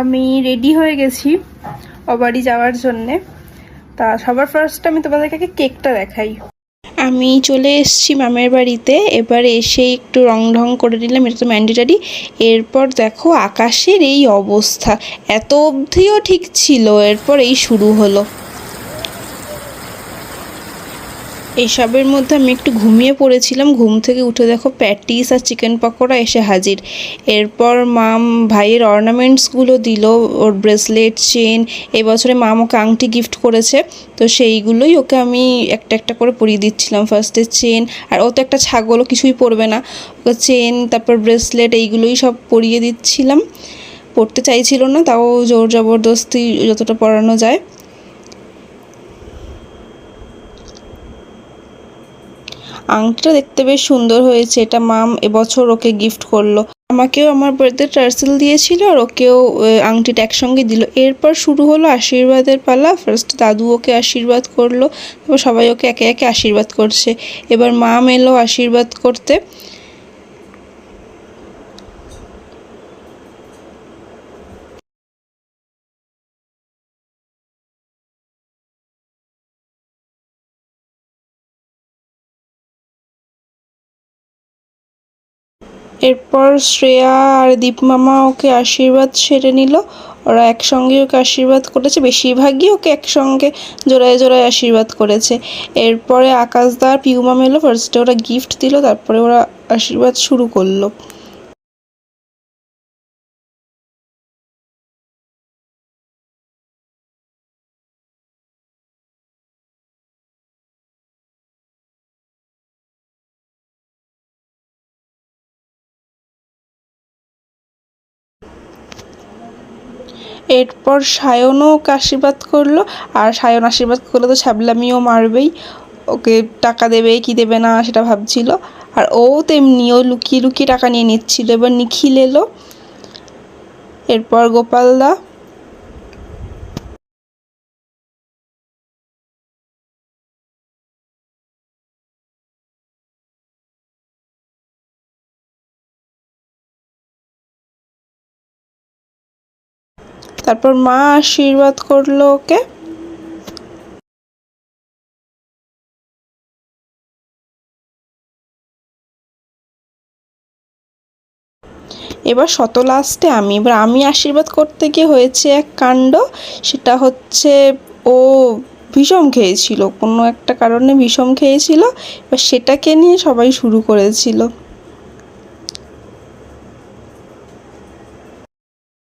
আমি রেডি হয়ে গেছি ও বাড়ি যাওয়ার জন্যে। তা সবার ফার্স্ট আমি তোমাদেরকে কেকটা দেখাই। আমি চলে এসেছি মামের বাড়িতে। এবার এসে একটু রং ঢং করে নিলাম, এটা তো ম্যান্ডেটারি। এরপর দেখো আকাশের এই অবস্থা, এত অবধিও ঠিক ছিল, এরপর এই শুরু হলো। এসবের মধ্যে আমি একটু ঘুমিয়ে পড়েছিলাম, ঘুম থেকে উঠে দেখো প্যাটিস আর চিকেন পকোড়া এসে হাজির। এরপর মাম ভাইয়ের অর্নামেন্টসগুলো দিল, ওর ব্রেসলেট, চেন। এবছরে মাম ওকে আংটি গিফট করেছে, তো সেইগুলোই ওকে আমি একটা একটা করে পরিয়ে দিচ্ছিলাম। ফার্স্টে চেন, আর ও তো একটা ছাগলও কিছুই পরবে না, ওকে চেন তারপর ব্রেসলেট এইগুলোই সব পরিয়ে দিচ্ছিলাম। পরতে চাইছিল না, তাও জোর জবরদস্তি যতটা পরানো যায়। আংটিটা দেখতে বেশ সুন্দর হয়েছে, এটা মাম এবছর ওকে গিফট করলো। আমাকেও আমার বার্থডে টার্সেল দিয়েছিল, আর ওকেও আংটিটা একসঙ্গে দিল। এরপর শুরু হলো আশীর্বাদের পালা। ফার্স্ট দাদু ওকে আশীর্বাদ করলো, তারপর সবাই ওকে একে একে আশীর্বাদ করছে। এবার মাম এলো আশীর্বাদ করতে। এরপর শ্রেয়া আর দীপ মামা ওকে আশীর্বাদ সেরে নিল। ওরা একসঙ্গে ওকে আশীর্বাদ করেছে, বেশিরভাগই ওকে একসঙ্গে জোড়ায় জোড়ায় আশীর্বাদ করেছে। এরপরে আকাশদা আর পিউ মামা এলো, ফার্স্টে ওরা গিফট দিল, তারপরে ওরা আশীর্বাদ শুরু করলো। এরপর সায়নও ওকে আশীর্বাদ করলো, আর সায়ন আশীর্বাদ করলে তো ছ্যাবলামিও মারবেই, ওকে টাকা দেবে কি দেবে না সেটা ভাবছিল। আর ও তেমনিও লুকিয়ে লুকিয়ে টাকা নিয়ে নিচ্ছিল। এবার নিখিল এলো, এরপর গোপালদা। তারপর মা আশীর্বাদ করলো ওকে। এবার শত লাস্টে আমি আশীর্বাদ করতে গিয়ে হয়েছে এক কাণ্ড। সেটা হচ্ছে, ও বিষম খেয়েছিল, কোনো একটা কারণে বিষম খেয়েছিল, এবার সেটাকে নিয়ে সবাই শুরু করেছিল।